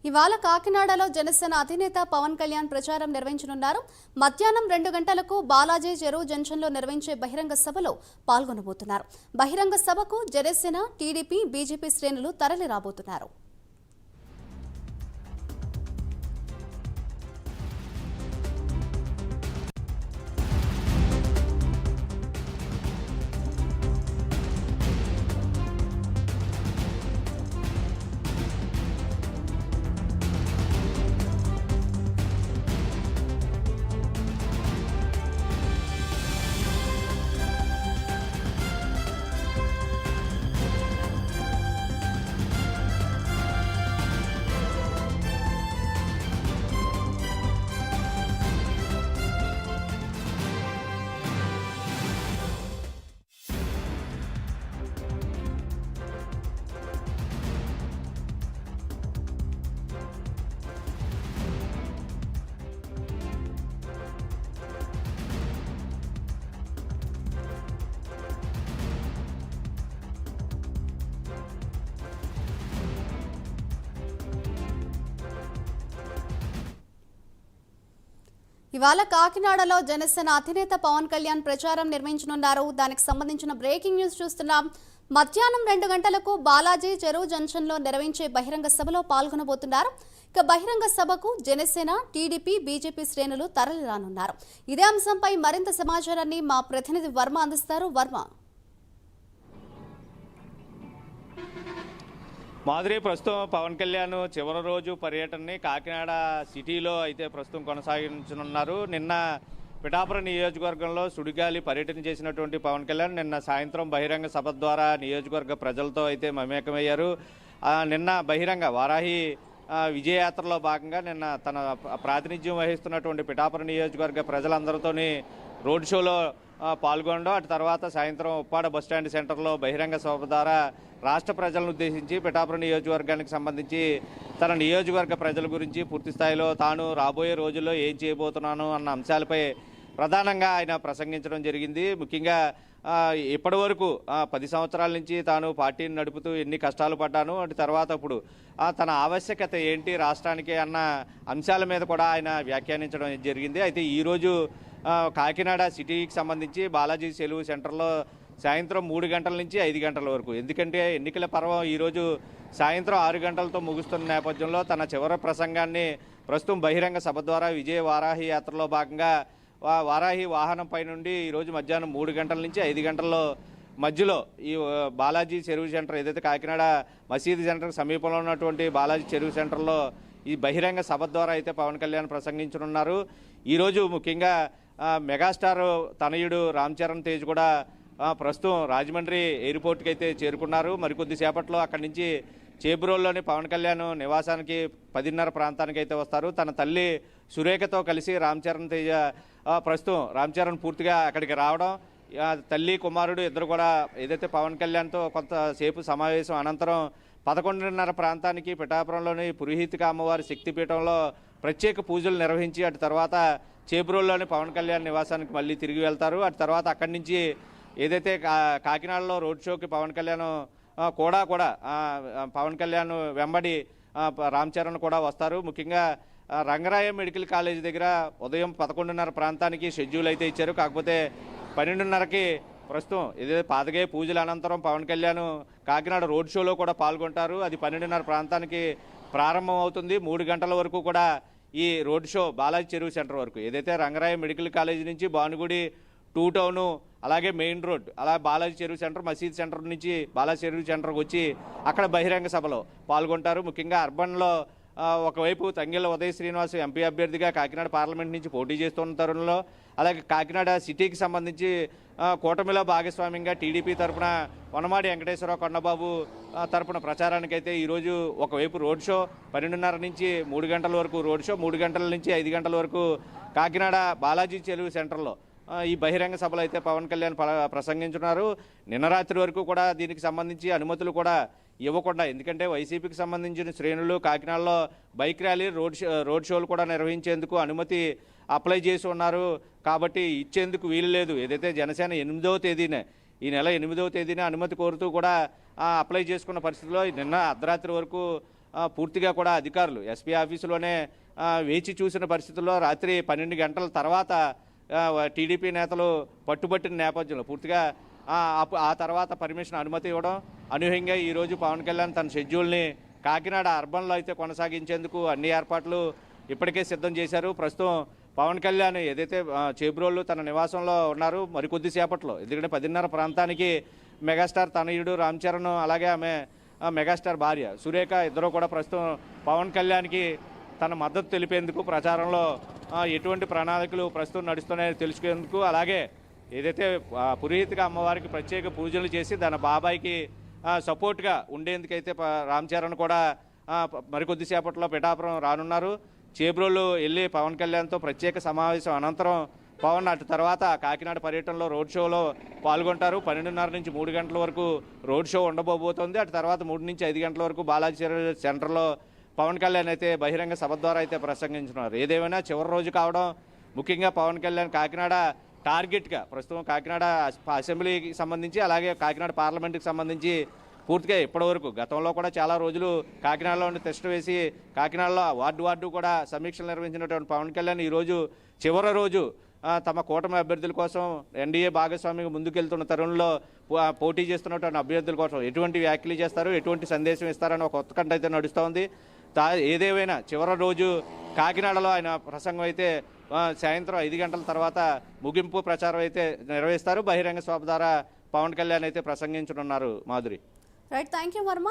ఇవాళ కాకినాడలో జనసేన అధినేత పవన్ కళ్యాణ్ ప్రచారం నిర్వహించనున్నారు. మధ్యాహ్నం 2 గంటలకు బాలాజీ చెరువు జంక్షన్లో నిర్వహించే బహిరంగ సభలో పాల్గొనబోతున్నారు. బహిరంగ సభకు జనసేన, టీడీపీ, బీజేపీ శ్రేణులు తరలి రాబోతున్నారు. ఇవాళ కాకినాడలో జనసేన అధినేత పవన్ కళ్యాణ్ ప్రచారం నిర్వహించనున్నారు. దానికి సంబంధించిన బ్రేకింగ్ న్యూస్ చూస్తున్నాం. మధ్యాహ్నం 2 గంటలకు బాలాజీ చెరువు జంక్షన్లో నిర్వహించే బహిరంగ సభలో పాల్గొనబోతున్నారు. ఇక బహిరంగ సభకు జనసేన, టీడీపీ, బీజేపీ శ్రేణులు తరలి రానున్నారు. ఇదే అంశంపై మరింత సమాచారాన్ని మా ప్రతినిధి వర్మ అందిస్తారు. వర్మ. మాధురి, ప్రస్తుతం పవన్ కళ్యాణ్ చివరి రోజు పర్యటనని కాకినాడ సిటీలో అయితే ప్రస్తుతం కొనసాగించనున్నారు. నిన్న పిఠాపురం నియోజకవర్గంలో సుడిగాలి పర్యటన చేసినటువంటి పవన్ కళ్యాణ్ నిన్న సాయంత్రం బహిరంగ సభ ద్వారా నియోజకవర్గ ప్రజలతో అయితే మమేకమయ్యారు. నిన్న బహిరంగ వారాహి విజయయాత్రలో భాగంగా నిన్న తన ప్రాతినిధ్యం వహిస్తున్నటువంటి పిఠాపురం నియోజకవర్గ ప్రజలందరితోని రోడ్ షోలో పాల్గొనడం, అటు తర్వాత సాయంత్రం ఉప్పాడ బస్టాండ్ సెంటర్లో బహిరంగ సభ ద్వారా రాష్ట్ర ప్రజలను ఉద్దేశించి పిఠాపురం నియోజకవర్గానికి సంబంధించి తన నియోజకవర్గ ప్రజల గురించి పూర్తి స్థాయిలో తాను రాబోయే రోజుల్లో ఏం చేయబోతున్నాను అన్న అంశాలపై ప్రధానంగా ఆయన ప్రసంగించడం జరిగింది. ముఖ్యంగా ఇప్పటి వరకు 10 సంవత్సరాల నుంచి తాను పార్టీని నడుపుతూ ఎన్ని కష్టాలు పడ్డాను, అటు తర్వాత ఇప్పుడు తన ఆవశ్యకత ఏంటి రాష్ట్రానికి అన్న అంశాల మీద కూడా ఆయన వ్యాఖ్యానించడం జరిగింది. అయితే ఈరోజు కాకినాడ సిటీకి సంబంధించి బాలాజీ చెరువు సెంటర్లో సాయంత్రం 3 గంటల నుంచి 5 గంటల వరకు, ఎందుకంటే ఎన్నికల పర్వం ఈరోజు సాయంత్రం 6 గంటలతో ముగుస్తున్న నేపథ్యంలో తన చివరి ప్రసంగాన్ని ప్రస్తుతం బహిరంగ సభ ద్వారా విజయ వారాహి యాత్రలో భాగంగా వారాహి వాహనంపై నుండి ఈరోజు మధ్యాహ్నం 3 గంటల నుంచి 5 గంటల్లో మధ్యలో ఈ బాలాజీ చెరువు సెంటర్ ఏదైతే కాకినాడ మసీదు సెంటర్ సమీపంలో ఉన్నటువంటి బాలాజీ చెరువు సెంటర్లో ఈ బహిరంగ సభ ద్వారా అయితే పవన్ కళ్యాణ్ ప్రసంగించనున్నారు. ఈరోజు ముఖ్యంగా మెగాస్టార్ తనయుడు రామ్ చరణ్ తేజ్ కూడా ప్రస్తుతం రాజమండ్రి ఎయిర్పోర్ట్కి అయితే చేరుకున్నారు. మరికొద్ది సేపట్లో అక్కడి నుంచి చేబ్రోల్లోని పవన్ కళ్యాణ్ నివాసానికి 10:30 ప్రాంతానికి అయితే వస్తారు. తన తల్లి సురేఖతో కలిసి రామ్ చరణ్ తేజ ప్రస్తుతం రామ్ చరణ్ పూర్తిగా అక్కడికి రావడం, తల్లి కుమారుడు ఇద్దరు కూడా ఏదైతే పవన్ కళ్యాణ్తో కొంతసేపు సమావేశం అనంతరం 11:30 ప్రాంతానికి పిఠాపురంలోని పురోహితిక అమ్మవారి శక్తిపీఠంలో ప్రత్యేక పూజలు నిర్వహించి అటు తర్వాత చేబ్రోల్లోని పవన్ కళ్యాణ్ నివాసానికి మళ్ళీ తిరిగి వెళ్తారు. అటు తర్వాత అక్కడి నుంచి ఏదైతే కాకినాడలో రోడ్ షోకి పవన్ కళ్యాణ్ కూడా పవన్ కళ్యాణ్ వెంబడి రామ్ చరణ్ కూడా వస్తారు. ముఖ్యంగా రంగరాయ మెడికల్ కాలేజ్ దగ్గర ఉదయం 11:30 ప్రాంతానికి షెడ్యూల్ అయితే ఇచ్చారు. కాకపోతే 12:30కి ప్రస్తుతం ఏదైతే పాదగయ పూజల అనంతరం పవన్ కళ్యాణ్ కాకినాడ రోడ్ షోలో కూడా పాల్గొంటారు. అది 12:30 ప్రాంతానికి ప్రారంభం అవుతుంది. 3 గంటల వరకు కూడా ఈ రోడ్ షో బాలాజీ చెరువు సెంటర్ వరకు, ఏదైతే రంగరాయ మెడికల్ కాలేజ్ నుంచి భానుగుడి 2 టౌను, అలాగే మెయిన్ రోడ్, అలా బాలాజీ చెరువు సెంటర్, మసీద్ సెంటర్ నుంచి బాలాజీ చెరువు సెంటర్కి వచ్చి అక్కడ బహిరంగ సభలో పాల్గొంటారు. ముఖ్యంగా అర్బన్లో ఒకవైపు తంగెళ్ళ ఉదయ శ్రీనివాస్ ఎంపీ అభ్యర్థిగా కాకినాడ పార్లమెంట్ నుంచి పోటీ చేస్తున్న తరుణంలో, అలాగే కాకినాడ సిటీకి సంబంధించి కూటమిలో భాగస్వామ్యంగా టీడీపీ తరఫున వనమాడి వెంకటేశ్వరరావు కొండబాబు తరఫున ప్రచారానికైతే ఈరోజు ఒకవైపు రోడ్ షో 12:30 నుంచి 3 గంటల వరకు రోడ్ షో, 3 గంటల నుంచి 5 గంటల వరకు కాకినాడ బాలాజీ చెరువు సెంటర్లో ఈ బహిరంగ సభలో అయితే పవన్ కళ్యాణ్ ప్రసంగించున్నారు. నిన్న రాత్రి వరకు కూడా దీనికి సంబంధించి అనుమతులు కూడా ఇవ్వకుండా, ఎందుకంటే వైసీపీకి సంబంధించిన శ్రేణులు కాకినాడలో బైక్ ర్యాలీ, రోడ్ షోలు కూడా నిర్వహించేందుకు అనుమతి అప్లై చేసి ఉన్నారు. కాబట్టి ఇచ్చేందుకు వీలు లేదు. ఏదైతే జనసేన 8వ తేదీనే, ఈ నెల 8వ తేదీన అనుమతి కోరుతూ కూడా అప్లై చేసుకున్న పరిస్థితిలో నిన్న అర్ధరాత్రి వరకు పూర్తిగా కూడా అధికారులు ఎస్పీ ఆఫీసులోనే వేచి చూసిన పరిస్థితుల్లో రాత్రి 12 గంటల తర్వాత టీడీపీ నేతలు పట్టుబట్టిన నేపథ్యంలో పూర్తిగా ఆ తర్వాత పర్మిషన్ అనుమతి ఇవ్వడం, అనూహ్యంగా ఈరోజు పవన్ కళ్యాణ్ తన షెడ్యూల్ని కాకినాడ అర్బన్లో అయితే కొనసాగించేందుకు అన్ని ఏర్పాట్లు ఇప్పటికే సిద్ధం చేశారు. ప్రస్తుతం పవన్ కళ్యాణ్ ఏదైతే చేబ్రోలు తన నివాసంలో ఉన్నారు, మరికొద్ది సేపట్లో, ఎందుకంటే 10:30 ప్రాంతానికి మెగాస్టార్ తనయుడు రామ్ చరణ్ అలాగే ఆమె మెగాస్టార్ భార్య సురేఖ ఇద్దరు కూడా ప్రస్తుతం పవన్ కళ్యాణ్కి తన మద్దతు తెలిపేందుకు ప్రచారంలో ఎటువంటి ప్రణాళికలు ప్రస్తుతం నడుస్తున్నాయో తెలుసుకునేందుకు, అలాగే ఏదైతే పురోహితిగా అమ్మవారికి ప్రత్యేక పూజలు చేసి దాని బాబాయికి సపోర్ట్గా ఉండేందుకైతే రామ్ చరణ్ కూడా మరికొద్దిసేపట్లో పిఠాపురం రానున్నారు. చేబ్రోలు వెళ్ళి పవన్ కళ్యాణ్తో ప్రత్యేక సమావేశం అనంతరం పవన్ అటు తర్వాత కాకినాడ పర్యటనలో రోడ్ షోలో పాల్గొంటారు. 12:30 నుంచి 3 గంటల వరకు రోడ్ షో ఉండబోతోంది. అటు తర్వాత 3 నుంచి 5 గంటల వరకు బాలాజీ సెంటర్లో పవన్ కళ్యాణ్ అయితే బహిరంగ సభ ద్వారా అయితే ప్రసంగించున్నారు. ఏదేమైనా చివరి రోజు కావడం, ముఖ్యంగా పవన్ కళ్యాణ్ కాకినాడ టార్గెట్గా ప్రస్తుతం కాకినాడ అసెంబ్లీకి సంబంధించి అలాగే కాకినాడ పార్లమెంట్కి సంబంధించి పూర్తిగా ఇప్పటివరకు గతంలో కూడా చాలా రోజులు కాకినాడలో టెస్ట్ వేసి కాకినాడలో వార్డు కూడా సమీక్షలు నిర్వహించినటువంటి పవన్ కళ్యాణ్ ఈరోజు చివరి రోజు తమ కూటమి అభ్యర్థుల కోసం ఎన్డీఏ భాగస్వామిగా ముందుకెళ్తున్న తరుణంలో పోటీ చేస్తున్నటువంటి అభ్యర్థుల కోసం ఎటువంటి వ్యాఖ్యలు చేస్తారు, ఎటువంటి సందేశం ఇస్తారని ఒక ఉత్కంఠ అయితే నడుస్తోంది. ఏదేమైనా చివరి రోజు కాకినాడలో ఆయన ప్రసంగం అయితే సాయంత్రం 5 గంటల తర్వాత ముగింపు ప్రచారం అయితే నిర్వహిస్తారు. బహిరంగ సభ ద్వారా పవన్ కళ్యాణ్ అయితే ప్రసంగించనున్నారు. Madhuri. Right, thank you Varma.